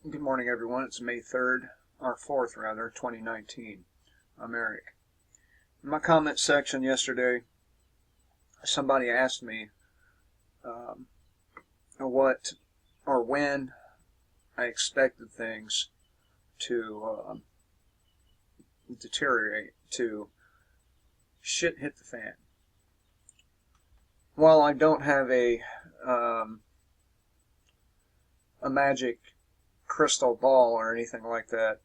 Good morning, everyone. It's May 3rd, or 4th, rather, 2019. I'm Eric. In my comment section yesterday, somebody asked me um, what or when I expected things to deteriorate, to shit hit the fan. While I don't have a magic crystal ball or anything like that,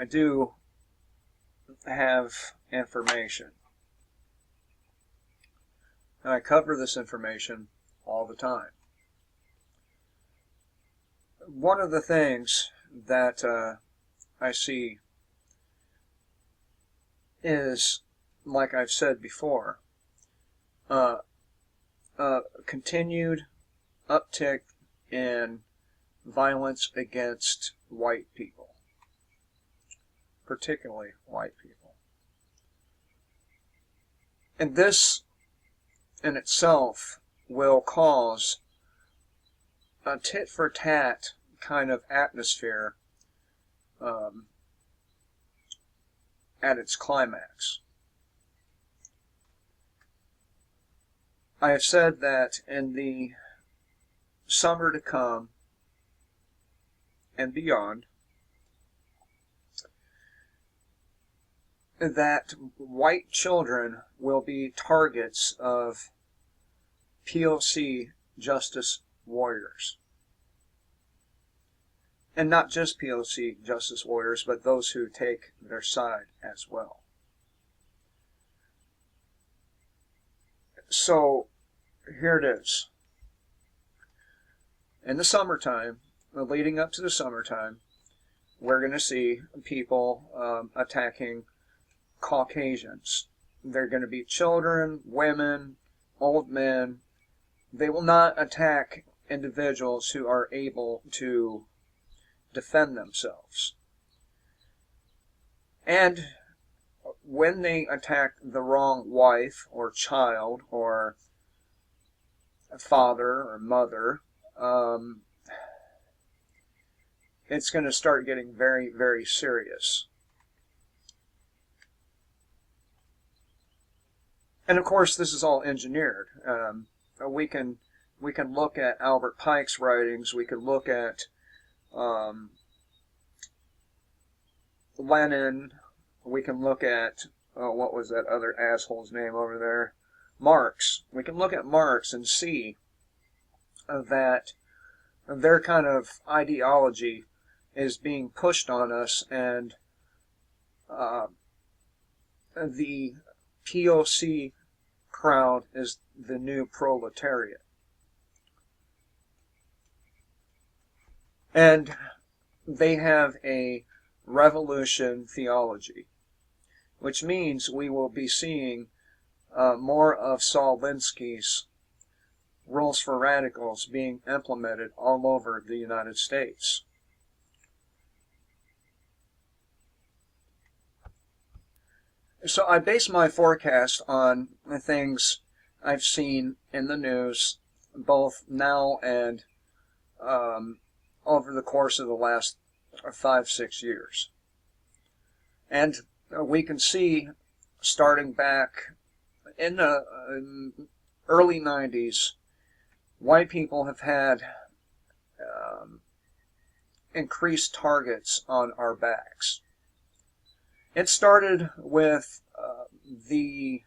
I do have information. And I cover this information all the time. One of the things that I see is, like I've said before, uh, continued uptick in violence against white people, particularly white people. And this in itself will cause a tit-for-tat kind of atmosphere at its climax. I have said that in the summer to come and beyond, that white children will be targets of POC justice warriors. And not just POC justice warriors, but those who take their side as well. So, here it is. In the summertime, leading up to the summertime, we're going to see people attacking Caucasians. They're going to be children, women, old men. They will not attack individuals who are able to defend themselves. And when they attack the wrong wife or child or father or mother, it's going to start getting very, very serious. And of course, this is all engineered. We can look at Albert Pike's writings. We can look at Lenin. We can look at what was that other asshole's name over there? Marx. We can look at Marx and see that their kind of ideology is being pushed on us, and the POC crowd is the new proletariat. And they have a revolution theology, which means we will be seeing more of Saul Alinsky's rules for radicals being implemented all over the United States. So I base my forecast on the things I've seen in the news, both now and over the course of the last 5-6 years. And we can see, starting back in the early 90s, white people have had increased targets on our backs. It started with the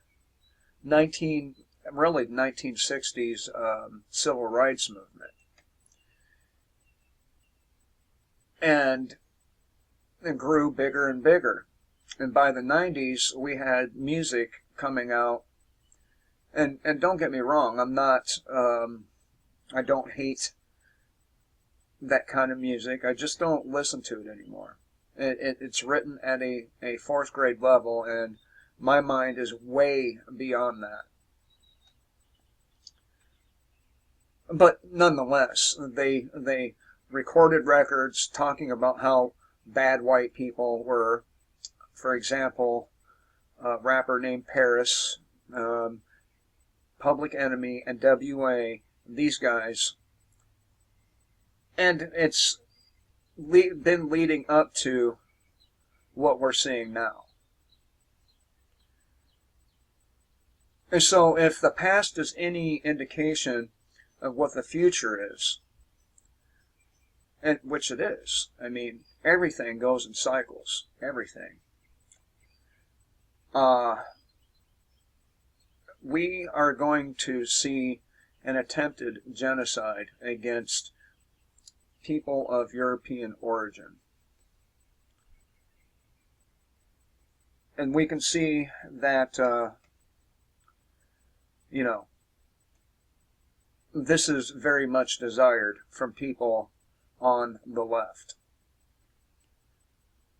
1960s civil rights movement. And it grew bigger and bigger. And by the 90s, we had music coming out. And don't get me wrong, I don't hate that kind of music. I just don't listen to it anymore. It's written at a 4th grade level, and my mind is way beyond that. But nonetheless, they recorded records talking about how bad white people were. For example, a rapper named Paris, Public Enemy, and W.A., these guys. And it's been leading up to what we're seeing now. And so if the past is any indication of what the future is, and which it is, I mean, everything goes in cycles, everything. We are going to see an attempted genocide against people of European origin. And we can see that, this is very much desired from people on the left.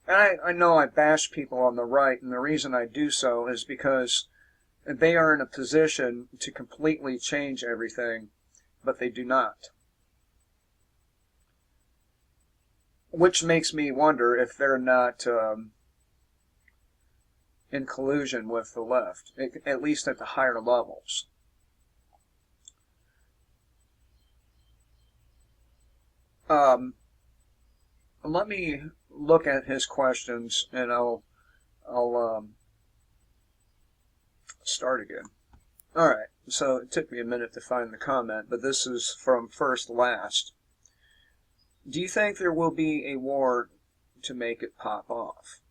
And I know I bash people on the right, and the reason I do so is because they are in a position to completely change everything, but they do not. Which makes me wonder if they're not in collusion with the left, at least at the higher levels. Let me look at his questions, and I'll start again. All right, so it took me a minute to find the comment, but this is from First Last. Do you think there will be a war to make it pop off?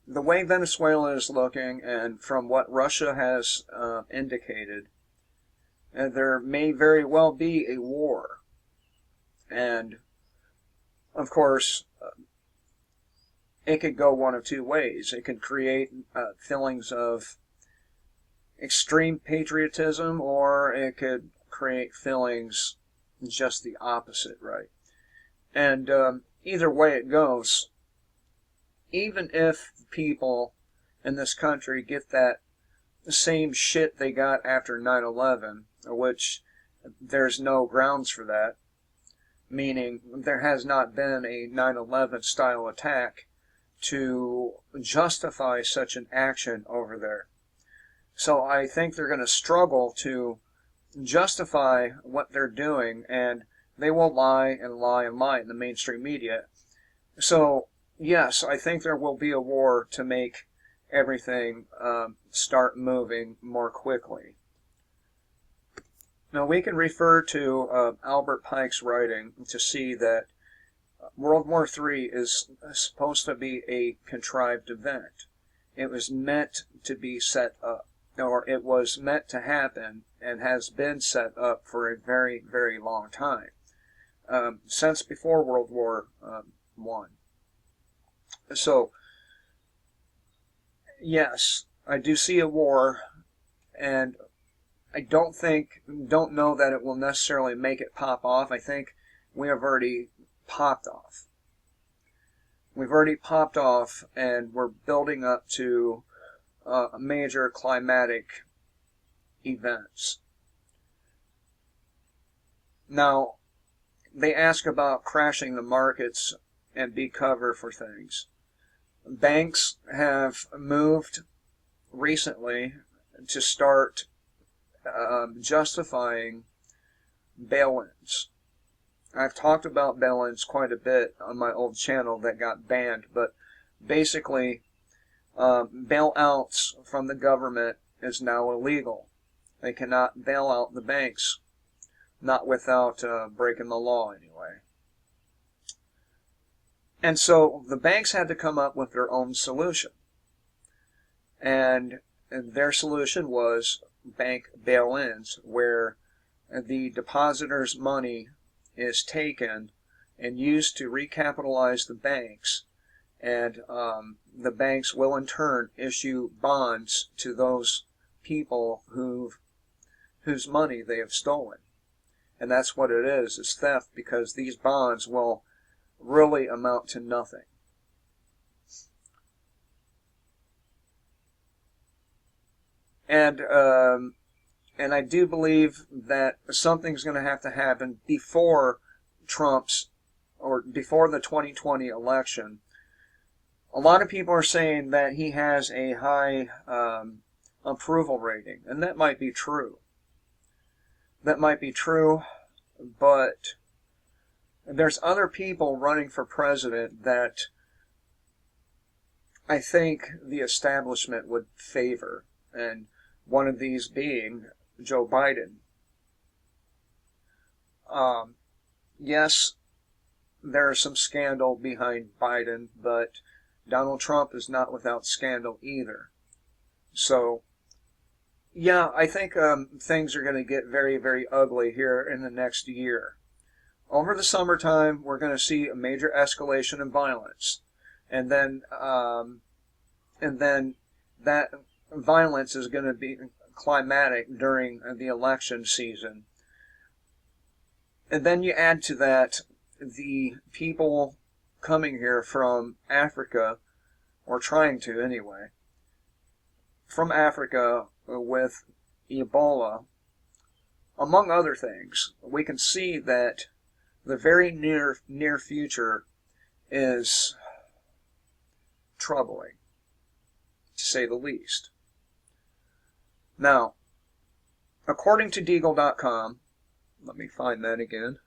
The way Venezuela is looking, and from what Russia has indicated, there may very well be a war. And, of course, it could go one of two ways. It could create feelings of extreme patriotism, or it could create feelings just the opposite, right? And either way it goes, even if people in this country get that same shit they got after 9/11, which there's no grounds for that, meaning there has not been a 9/11 style attack to justify such an action over there. So I think they're going to struggle to justify what they're doing, and they will lie and lie and lie in the mainstream media. So, yes, I think there will be a war to make everything start moving more quickly. Now, we can refer to Albert Pike's writing to see that World War III is supposed to be a contrived event. It was meant to be set up, or it was meant to happen and has been set up for a very, very long time, since before World War I. So, yes, I do see a war, and I don't know that it will necessarily make it pop off. I think we have already popped off. We've already popped off, and we're building up to major climatic events. Now, they ask about crashing the markets and be cover for things. Banks have moved recently to start justifying bail-ins. I've talked about bail-ins quite a bit on my old channel that got banned, but basically, bail-outs from the government is now illegal. They cannot bail out the banks, not without breaking the law anyway. And so the banks had to come up with their own solution. And their solution was bank bail-ins, where the depositor's money is taken and used to recapitalize the banks, and the banks will in turn issue bonds to those people whose money they have stolen. And that's what it is theft, because these bonds will really amount to nothing. And I do believe that something's going to have to happen before before the 2020 election. A lot of people are saying that he has a high approval rating, and that might be true. That might be true, but there's other people running for president that I think the establishment would favor, and one of these being Joe Biden. Yes, there is some scandal behind Biden, but Donald Trump is not without scandal either. So, yeah, I think things are going to get very, very ugly here in the next year. Over the summertime, we're going to see a major escalation in violence, and then that violence is going to be climatic during the election season. And then you add to that the people coming here from Africa, or trying to anyway, from Africa with Ebola, among other things. We can see that the very near future is troubling, to say the least. Now, according to Deagle.com, let me find that again.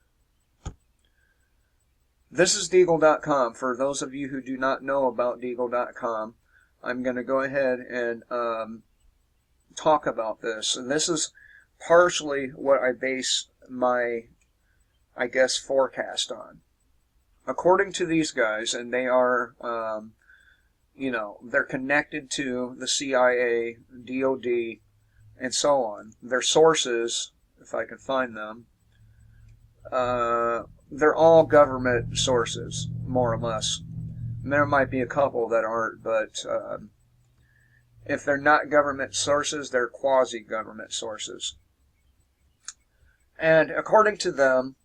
This is Deagle.com. For those of you who do not know about Deagle.com, I'm going to go ahead and talk about this. And this is partially what I base my, I guess, forecast on. According to these guys, and they are, they're connected to the CIA, DOD, and so on. Their sources, if I can find them, they're all government sources, more or less. And there might be a couple that aren't, but if they're not government sources, they're quasi-government sources. And according to them,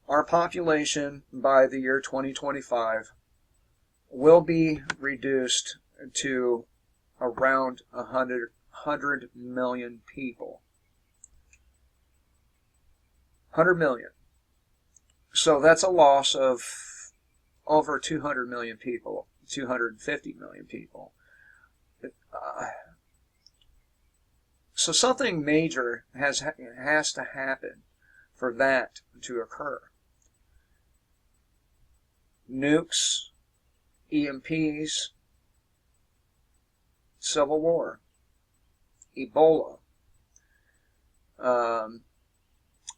our population by the year 2025 will be reduced to around 100 million people. 100 million. So that's a loss of over 200 million people, 250 million people. So something major has to happen for that to occur. Nukes, EMPs, civil war, Ebola,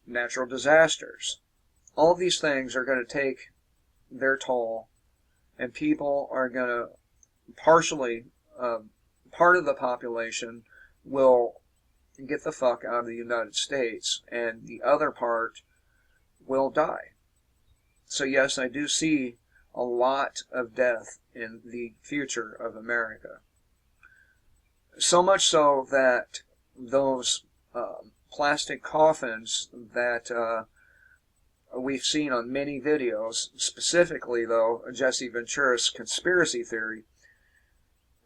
natural disasters. All these things are going to take their toll, and people are going to partially, part of the population will get the fuck out of the United States, and the other part will die. So yes, I do see a lot of death in the future of America. So much so that those plastic coffins that we've seen on many videos, specifically though Jesse Ventura's conspiracy theory,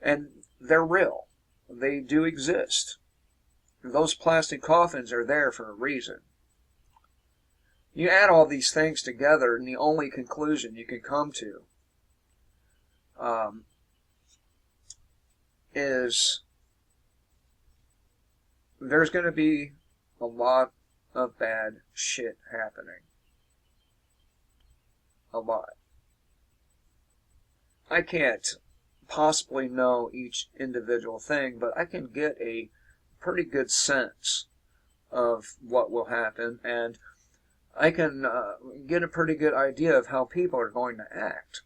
and they're real. They do exist. Those plastic coffins are there for a reason. You add all these things together, and the only conclusion you can come to is there's going to be a lot of bad shit happening. A lot. I can't possibly know each individual thing, but I can get a pretty good sense of what will happen, and I can get a pretty good idea of how people are going to act.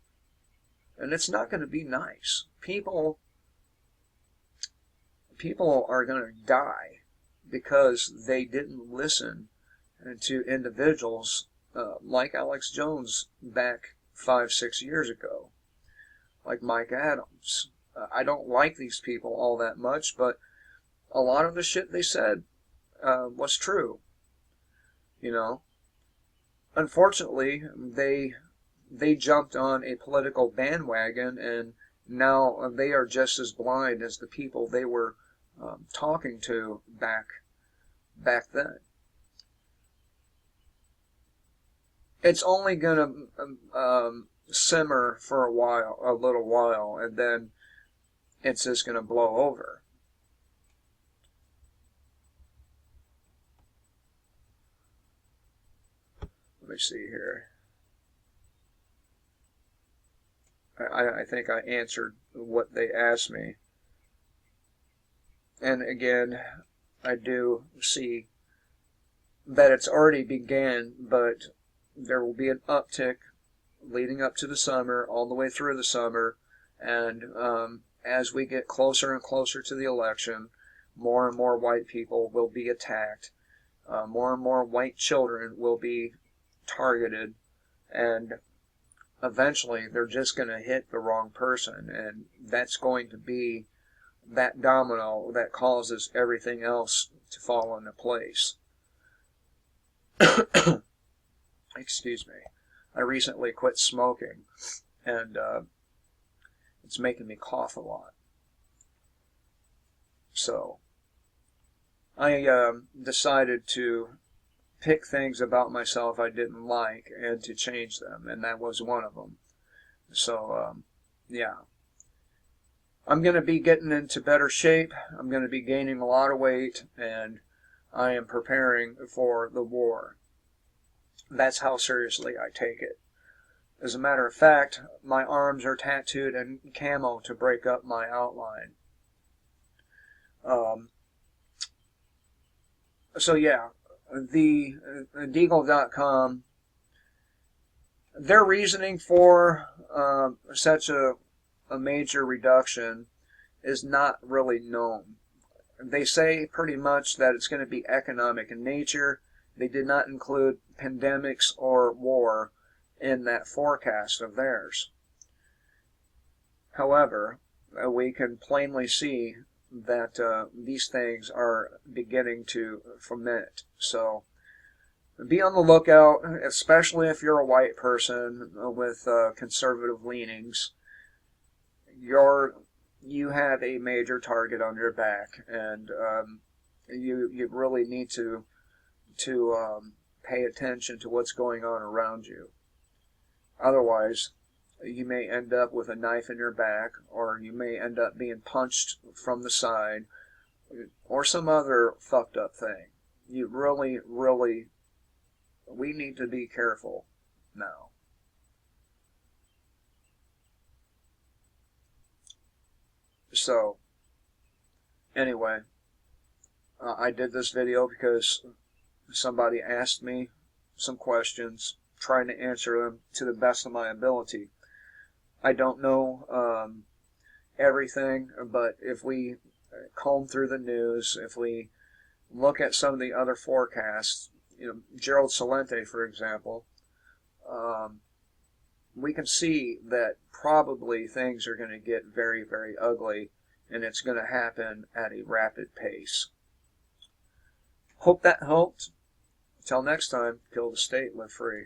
And it's not going to be nice. People are going to die because they didn't listen to individuals like Alex Jones back 5-6 years ago, like Mike Adams. I don't like these people all that much, but a lot of the shit they said was true. You know, unfortunately, they jumped on a political bandwagon, and now they are just as blind as the people they were talking to back then. It's only going to simmer for a little while, and then it's just going to blow over. Let me see here. I think I answered what they asked me. And again, I do see that it's already began, but there will be an uptick leading up to the summer, all the way through the summer, and as we get closer and closer to the election, more and more white people will be attacked. More and more white children will be targeted, and eventually they're just going to hit the wrong person, and that's going to be that domino that causes everything else to fall into place. Excuse me. I recently quit smoking, and it's making me cough a lot. So I decided to pick things about myself I didn't like and to change them, and that was one of them. So, yeah. I'm going to be getting into better shape. I'm going to be gaining a lot of weight, and I am preparing for the war. That's how seriously I take it. As a matter of fact, my arms are tattooed in camo to break up my outline. So yeah, the Deagle.com, their reasoning for such a major reduction is not really known. They say pretty much that it's going to be economic in nature. They did not include pandemics or war in that forecast of theirs. However, we can plainly see that these things are beginning to ferment. So be on the lookout, especially if you're a white person with conservative leanings. You have a major target on your back, and you really need to pay attention to what's going on around you. Otherwise, you may end up with a knife in your back, or you may end up being punched from the side, or some other fucked up thing. You really, we need to be careful now. So, anyway, I did this video because somebody asked me some questions, trying to answer them to the best of my ability. I don't know everything, but if we comb through the news, if we look at some of the other forecasts, Gerald Celente, for example, we can see that probably things are going to get very, very ugly, and it's going to happen at a rapid pace. Hope that helped. Until next time, kill the state, live free.